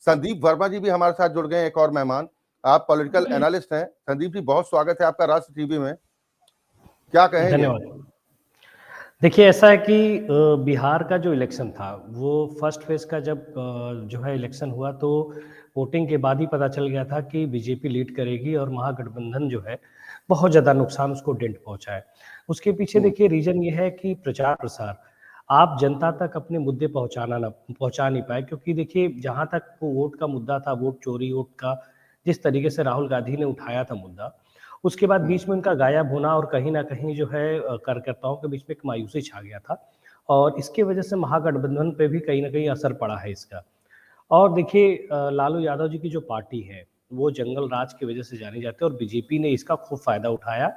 संदीप वर्मा जी भी हमारे साथ जुड़ गए हैं, एक और मेहमान। आप पॉलिटिकल एनालिस्ट हैं। संदीप जी, बहुत स्वागत है आपका राष्ट्र टीवी में। क्या कहेंगे? धन्यवाद। देखिए, ऐसा है कि बिहार का जो इलेक्शन था वो फर्स्ट फेज का जब जो है इलेक्शन हुआ तो वोटिंग के बाद ही पता चल गया था कि बीजेपी लीड करेगी और महागठबंधन जो है बहुत ज़्यादा नुकसान उसको डेंट पहुंचा है। उसके पीछे देखिए रीजन ये है कि प्रचार प्रसार आप जनता तक अपने मुद्दे पहुंचा नहीं पाए, क्योंकि देखिए जहां तक वो वोट का मुद्दा था, वोट चोरी वोट का जिस तरीके से राहुल गांधी ने उठाया था मुद्दा, उसके बाद बीच में उनका गायब होना और कहीं न कहीं जो है कार्यकर्ताओं के बीच में एक मायूसी छा गया था और इसकी वजह से महागठबंधन पे भी कहीं न कहीं असर पड़ा है इसका। और देखिए लालू यादव जी की जो पार्टी है, वो जंगल राज की वजह से जानी जाती है और बीजेपी ने इसका खूब फ़ायदा उठाया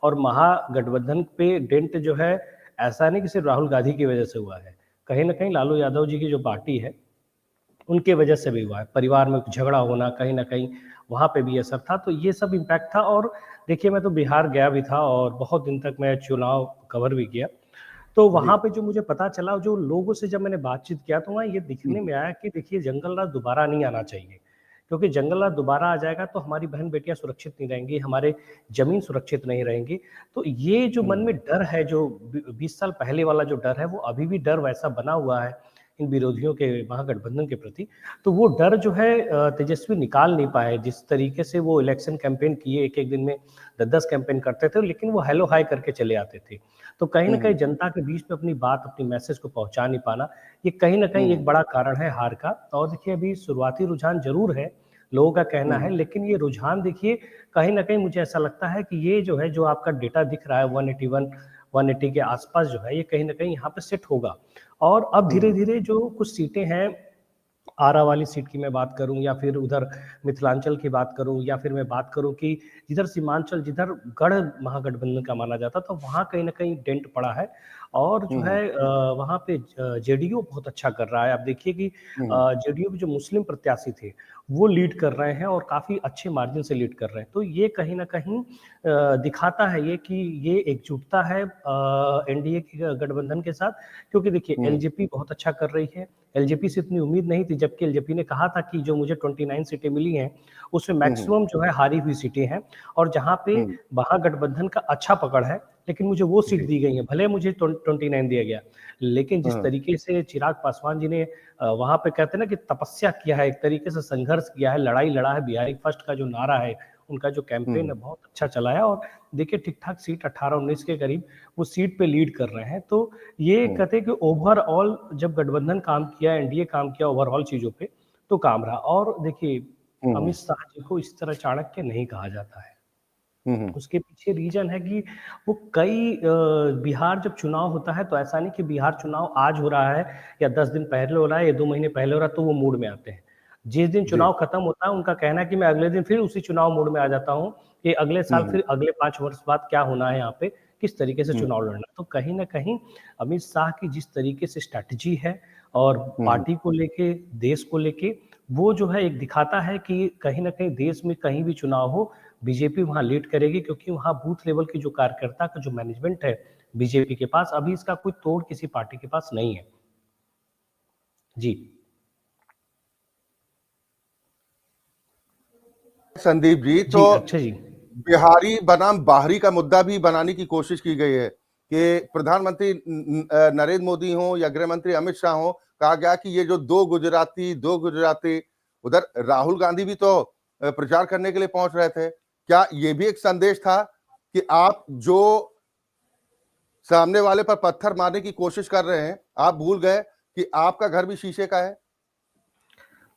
और महागठबंधन पे डेंट जो है, ऐसा नहीं कि सिर्फ राहुल गांधी की वजह से हुआ है। कहीं न कहीं लालू यादव जी की जो पार्टी है, उनके वजह से भी हुआ है। परिवार में झगड़ा होना कहीं न कहीं वहाँ पे भी असर था, तो ये सब इम्पैक्ट था। और देखिए मैं तो बिहार गया भी था और बहुत दिन तक मैं चुनाव कवर भी किया। तो वहाँ पे जो मुझे पता चला, जो लोगों से जब मैंने बातचीत किया तो वहाँ ये दिखने में आया कि देखिए जंगल राज दोबारा नहीं आना चाहिए। क्योंकि जंगल राज दोबारा आ जाएगा तो हमारी बहन-बेटियाँ सुरक्षित नहीं रहेंगी, हमारे ज़मीन सुरक्षित नहीं रहेंगी। तो ये जो मन में डर है, जो 20 साल पहले वाला जो डर है, वो अभी भी डर वैसा बना हुआ है इन विरोधियों के, महागठबंधन के प्रति। तो वो डर जो है तेजस्वी निकाल नहीं पाए। जिस तरीके से वो इलेक्शन कैंपेन किए, एक-एक दिन में 10-10 कैंपेन करते थे, लेकिन वो हेलो हाय करके चले आते थे। तो कहीं न कहीं जनता के बीच में अपनी बात, अपनी मैसेज को पहुँचा नहीं पाना, ये कहीं न कहीं एक बड़ा कारण है हार का। और देखिए अभी शुरुआती रुझान ज़रूर है, लोगों का कहना है, लेकिन ये रुझान देखिए कहीं न कहीं मुझे ऐसा लगता है कि ये जो है, जो आपका डेटा दिख रहा है 181 180 के आसपास जो है, ये कहीं न कहीं यहाँ पे सेट होगा। और अब धीरे-धीरे जो कुछ सीटें हैं, आरा वाली सीट की मैं बात करूं या फिर उधर मिथिलांचल की बात करूं या फिर मैं बात करूं कि जिधर सीमांचल, जिधर गढ़ महागठबंधन का माना जाता, तो वहां कहीं ना कहीं डेंट पड़ा है। और जो है वहां पे जेडीयू बहुत अच्छा कर रहा है। आप देखिए कि जेडीयू के जो मुस्लिम प्रत्याशी थे वो लीड कर रहे हैं और काफी अच्छे मार्जिन से लीड कर रहे हैं। तो ये कहीं ना कहीं दिखाता है ये कि ये एकजुटता है एनडीए की गठबंधन के साथ। क्योंकि देखिए एलजेपी बहुत अच्छा कर रही है, एलजेपी से इतनी उम्मीद नहीं थी, जबकि एलजेपी ने कहा था कि जो मुझे 29 सीटें मिली हैं उसमें मैक्सिमम जो है हारी हुई सीटें हैं और जहां पे महागठबंधन का अच्छा पकड़ है, लेकिन मुझे वो सीट दी गई है, भले मुझे 29 दिया गया। लेकिन जिस तरीके से चिराग पासवान जी ने वहां पे कहते हैं ना कि तपस्या किया है, एक तरीके से संघर्ष किया है, लड़ाई लड़ा है, बिहारी फर्स्ट का जो नारा है, उनका जो कैंपेन है बहुत अच्छा चला है। और देखिए ठीक ठाक सीट 18-19 के करीब वो सीट पे लीड कर रहे हैं। तो ये कहते हैं कि ओवरऑल जब गठबंधन काम किया, एनडीए काम किया ओवरऑल चीजों पे, तो काम रहा। और देखिए अमित शाह जी को इस तरह चाणक्य नहीं कहा जाता है। उसके पीछे रीजन है कि वो कई बिहार जब चुनाव होता है तो ऐसा नहीं कि बिहार चुनाव आज हो रहा है या 10 दिन पहले हो रहा है या 2 महीने पहले हो रहा है तो वो मूड में आते हैं। जिस दिन चुनाव खत्म होता है उनका कहना है कि मैं अगले दिन फिर उसी चुनाव मूड में आ जाता हूँ कि अगले साल फिर अगले 5 वर्ष बाद क्या होना है, यहाँ पे किस तरीके से चुनाव लड़ना। तो कहीं ना कहीं अमित शाह की जिस तरीके से स्ट्रैटेजी है और पार्टी को लेके, देश को लेके, वो जो है एक दिखाता है कि कहीं ना कहीं देश में कहीं भी चुनाव हो बीजेपी वहां लीड करेगी, क्योंकि वहां बूथ लेवल की जो कार्यकर्ता का जो मैनेजमेंट है बीजेपी के पास, अभी इसका कोई तोड़ किसी पार्टी के पास नहीं है। जी संदीप जी, तो अच्छा जी, बिहारी बनाम बाहरी का मुद्दा भी बनाने की कोशिश की गई है कि प्रधानमंत्री नरेंद्र मोदी हो या गृह मंत्री अमित शाह हो, कहा गया कि ये जो दो गुजराती उधर राहुल गांधी भी तो प्रचार करने के लिए पहुंच रहे थे। क्या ये भी एक संदेश था कि आप जो सामने वाले पर पत्थर मारने की कोशिश कर रहे हैं, आप भूल गए कि आपका घर भी शीशे का है?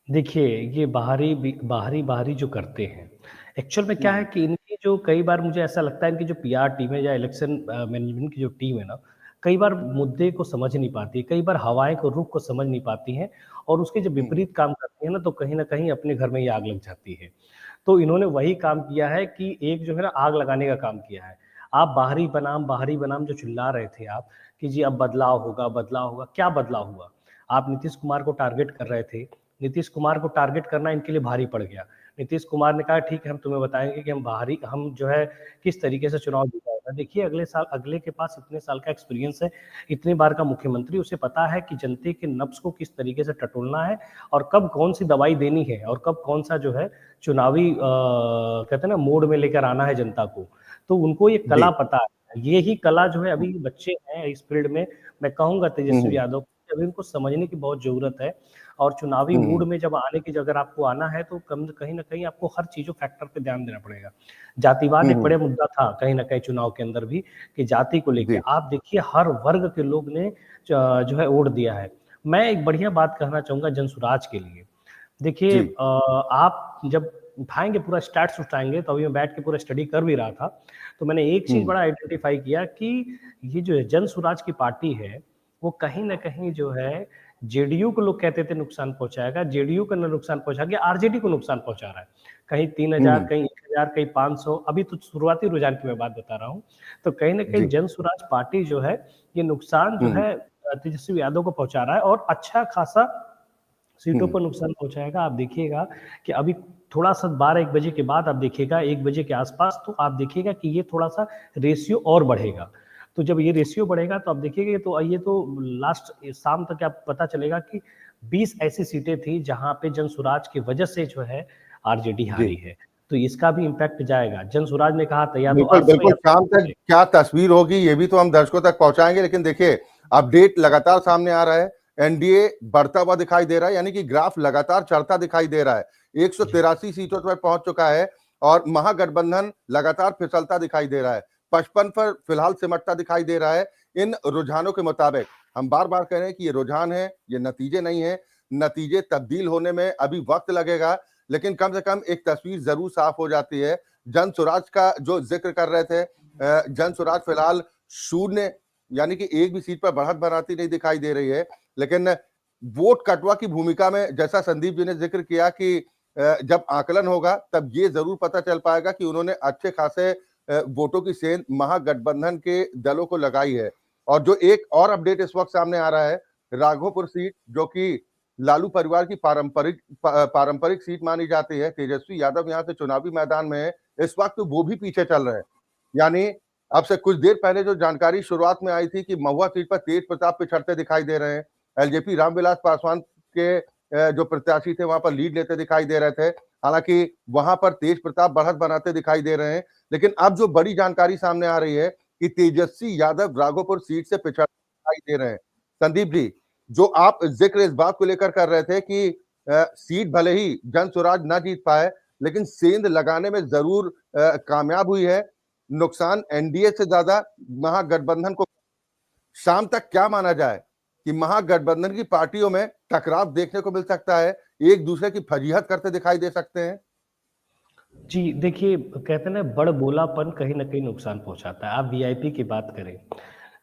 देखिए ये बाहरी जो करते हैं, एक्चुअल में क्या है कि इनकी जो, कई बार मुझे ऐसा लगता है इनकी जो पीआर टीम है या इलेक्शन मैनेजमेंट की जो टीम है ना, कई बार मुद्दे को समझ नहीं पाती, कई बार हवाएं को, रुख को समझ नहीं पाती हैं और उसके जब विपरीत काम करती है ना तो कहीं ना कहीं अपने घर में ही आग लग जाती है। तो इन्होंने वही काम किया है कि एक जो है ना आग लगाने का काम किया है। आप बाहरी बनाम जो चिल्ला रहे थे आप कि जी अब बदलाव होगा, क्या बदलाव हुआ? आप नीतीश कुमार को टारगेट कर रहे थे, नीतीश कुमार को टारगेट करना इनके लिए भारी पड़ गया। नीतीश कुमार ने कहा ठीक है, हम तुम्हें बताएंगे कि हम जो है किस तरीके से चुनाव जीता। देखिए अगले साल अगले के पास इतने साल का एक्सपीरियंस है, इतनी बार का मुख्यमंत्री, उसे पता है कि जनता के नब्ज को किस तरीके से टटोलना है और कब कौन सी दवाई देनी है और कब कौन सा जो है चुनावी कहते हैं ना मोड में लेकर आना है जनता को। तो उनको ये कला पता है। ये ही कला जो है अभी बच्चे हैं इस फील्ड में, मैं कहूँगा तेजस्वी यादव को अभी उनको समझने की बहुत ज़रूरत है। और चुनावी मूड में जब आने की अगर आपको आना है तो कहीं न कहीं आपको हर चीज़ों फैक्टर पे ध्यान देना पड़ेगा। जातिवाद एक बड़े मुद्दा था कहीं न कहीं चुनाव के अंदर भी कि जाति को लेके आप देखिए हर वर्ग के लोग ने जो है वोट दिया है। मैं एक बढ़िया बात कहना चाहूँगा जनसुराज के लिए। देखिए आप जब उठाएँगे पूरा स्टैट्स उठाएँगे तो अभी मैं बैठ के पूरा स्टडी कर भी रहा था। तो मैंने एक चीज़ बड़ा आइडेंटिफ़ाई किया कि ये जो जनसुराज की पार्टी है, वो कहीं न कहीं जो है जेडीयू को लोग कहते थे नुकसान पहुँचाएगा, जेडीयू को नुकसान पहुँचा के आरजेडी को नुकसान पहुँचा रहा है। कहीं 3000 कहीं 1000 कहीं 500 अभी तो शुरुआती रुझान की मैं बात बता रहा हूँ। तो कहीं न कहीं जनसुराज पार्टी जो है, ये नुकसान जो है तेजस्वी यादव को पहुँचा रहा है और अच्छा खासा सीटों पर नुकसान पहुँचाएगा। आप देखिएगा कि अभी थोड़ा-सा 12-1 बजे के बाद आप देखिएगा 1 बजे के आस-पास तो आप देखिएगा कि ये थोड़ा-सा रेशियो और बढ़ेगा। तो जब ये रेशियो बढ़ेगा तो आप देखिएगा तो ये तो लास्ट शाम तक आप पता चलेगा कि 20 ऐसी सीटें थी जहाँ पे जनसुराज की वजह से जो है आरजेडी हारी है। तो इसका भी इम्पैक्ट जाएगा। जनसुराज ने कहा था या तो बिल्कुल, अर्श में बिल्कुल, या शाम तक क्या तस्वीर होगी ये भी तो हम दर्शकों तक पहुंचाएंगे, लेकिन देखिए अपडेट लगातार सामने आ रहा है। एनडीए बढ़ता हुआ दिखाई दे रहा है, यानी कि ग्राफ लगातार चढ़ता दिखाई दे रहा है। 183 सीटों पर पहुंच चुका है और महागठबंधन लगातार फिसलता दिखाई दे रहा है। 55 पर फिलहाल सिमटता दिखाई दे रहा है। इन रुझानों के मुताबिक हम बार-बार कह रहे हैं कि ये रुझान है, ये नतीजे नहीं है। नतीजे तब्दील होने में अभी वक्त लगेगा, लेकिन कम से कम एक तस्वीर जरूर साफ हो जाती है। जनसुराज का जो जिक्र कर रहे थे, जनसुराज फिलहाल शून्य यानी कि एक भी सीट पर बढ़त बनाती नहीं दिखाई दे रही है, लेकिन वोट कटवा की भूमिका में जैसा संदीप जी ने जिक्र किया कि जब आकलन होगा तब ये जरूर पता चल पाएगा कि उन्होंने अच्छे खासे वोटों की सेंध महागठबंधन के दलों को लगाई है। और जो एक और अपडेट इस वक्त सामने आ रहा है, राघोपुर सीट जो कि लालू परिवार की पारंपरिक सीट मानी जाती है, तेजस्वी यादव यहाँ से चुनावी मैदान में है, इस वक्त वो भी पीछे चल रहे हैं। यानी अब से कुछ देर पहले जो जानकारी शुरुआत में आई थी कि महुआ सीट पर तेज प्रताप पिछड़ते दिखाई दे रहे हैं, एलजेपी रामविलास पासवान के जो प्रत्याशी थे वहां पर लीड लेते दिखाई दे रहे थे। हालांकि वहां पर तेज प्रताप बढ़त बनाते दिखाई दे रहे हैं, लेकिन अब जो बड़ी जानकारी सामने आ रही है कि तेजस्वी यादव राघोपुर सीट से पिछड़ते दिखाई दे रहे हैं। संदीप जी, जो आप जिक्र इस बात को लेकर कर रहे थे कि सीट भले ही जनसुराज ना जीत पाए, लेकिन सेंध लगाने में जरूर कामयाब हुई है। नुकसान एनडीए से ज्यादा महागठबंधन को। शाम तक क्या माना जाए कि महागठबंधन की पार्टियों में टकराव देखने को मिल सकता है, एक दूसरे की फजीहत करते दिखाई दे सकते हैं? जी, देखिए कहते हैं ना बड़ बोलापन कहीं न कहीं नुकसान पहुँचाता है। आप वीआईपी की बात करें,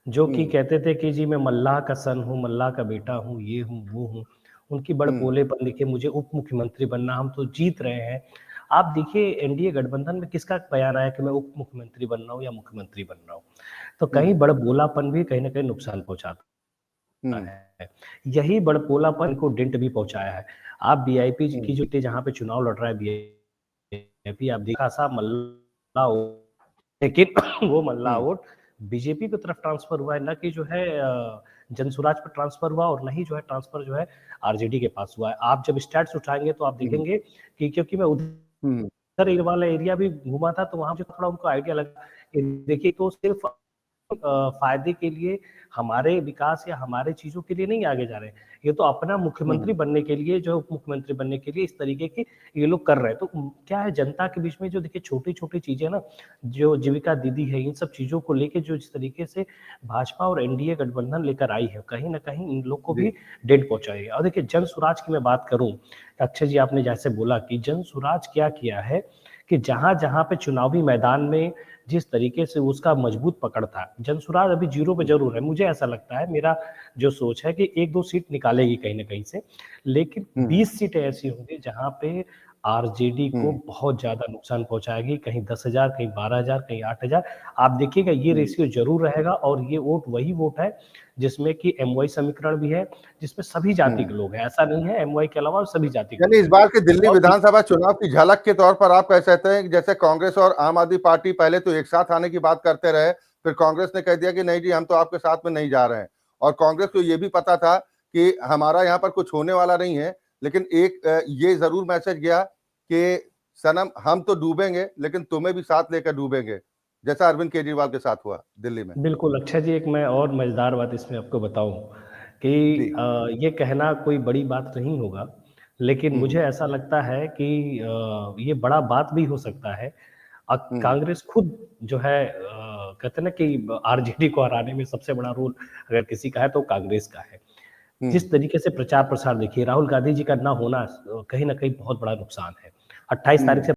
जो कि कहते थे कि जी मैं मल्लाह का सन हूँ, मल्लाह का बेटा हूँ, ये हूँ, वो हूँ। उनकी बड़ बोलेपन देखिए मुझे उप मुख्यमंत्री बनना, हम तो जीत रहे हैं। आप देखिए एनडीए गठबंधन में किसका बयान आया कि मैं उप मुख्यमंत्री बन रहा हूँ या मुख्यमंत्री बन रहा हूँ। तो कहीं बड़ बोलापन भी कहीं न कहीं नुकसान पहुँचाता है। यही बड़पोलापन को डेंट भी पहुँचाया है। आप वीआईपी की जो जहाँ पे चुनाव लड़ रहा है वीआईपी आप देखा सा मल्ला वोट, लेकिन वो मल्ला वोट बीजेपी की तरफ ट्रांसफर हुआ है, ना कि जो है जनसुराज पर ट्रांसफर हुआ और ना ही जो है ट्रांसफर जो है आरजेडी के पास हुआ है। आप जब स्टैट्स उठाएँगे तो आप देखेंगे कि क्योंकि मैं उधर ये वाला एरिया भी घूमा था तो वहाँ मुझे थोड़ा उनको आइडिया लगा कि देखिए तो सिर्फ फायदे के लिए, हमारे विकास या हमारे चीज़ों के लिए नहीं आगे जा रहे हैं। ये तो अपना मुख्यमंत्री बनने के लिए, जो उप मुख्यमंत्री बनने के लिए इस तरीके की ये लोग कर रहे हैं। तो क्या है जनता के बीच में जो देखिए छोटी-छोटी चीज़ें ना, जो जीविका दीदी है, इन सब चीज़ों को लेके जो जिस तरीके से भाजपा और एनडीए गठबंधन लेकर आई है, कहीं न कहीं इन लोग को भी डेंट पहुँचाई है। और देखिए जनसुराज की मैं बात करूँ, अक्षय जी आपने जैसे बोला कि जनसुराज क्या किया है कि जहाँ-जहाँ पे चुनावी मैदान में जिस तरीके से उसका मजबूत पकड़ था, जनसुराज अभी 0 पे ज़रूर है। मुझे ऐसा लगता है, मेरा जो सोच है कि 1-2 सीट निकालेगी कहीं न कहीं से, लेकिन 20 सीटें ऐसी होंगी जहाँ पे आरजेडी को हम्म, बहुत ज़्यादा नुकसान पहुँचाएगी, कहीं 10,000, कहीं 12,000, कहीं 8,000। आप देखिएगा ये हम्म, रेशियो ज़रूर रहेगा और ये वोट वही वोट है जिसमें कि एमवाई समीकरण भी है, जिसमें सभी जाति हम्म। के लोग हैं। ऐसा नहीं है एमवाई के अलावा सभी जाति के यानी लोग इस हैं। बार के दिल्ली और विधानसभा चुनाव की झलक के तौर पर आप कह सकते हैं कि जैसे कांग्रेस और आम आदमी पार्टी पहले तो एक साथ आने की बात करते रहे, फिर कांग्रेस ने कह दिया कि नहीं जी हम तो आपके साथ में नहीं जा रहे हैं। और कांग्रेस को ये भी पता था कि हमारा यहाँ पर कुछ होने वाला नहीं है, लेकिन एक ये जरूर मैसेज गया कि सनम हम तो डूबेंगे लेकिन तुम्हें भी साथ लेकर डूबेंगे, जैसा अरविंद केजरीवाल के साथ हुआ दिल्ली में। बिल्कुल, अक्षय जी, एक मैं और मज़ेदार बात इसमें आपको बताऊँ कि जी। ये कहना कोई बड़ी बात नहीं होगा, लेकिन मुझे हम्म, ऐसा लगता है कि ये बड़ा बात भी हो सकता है। हम्म, कांग्रेस खुद जो है कहते हैं ना कि आरजेडी को हराने में सबसे बड़ा रोल अगर किसी का है तो कांग्रेस का है। हम्म, जिस तरीके से प्रचार-प्रसार देखिए, राहुल गांधी जी का ना होना कहीं न कहीं बहुत बड़ा नुकसान है। 28 तारीख हम्म। से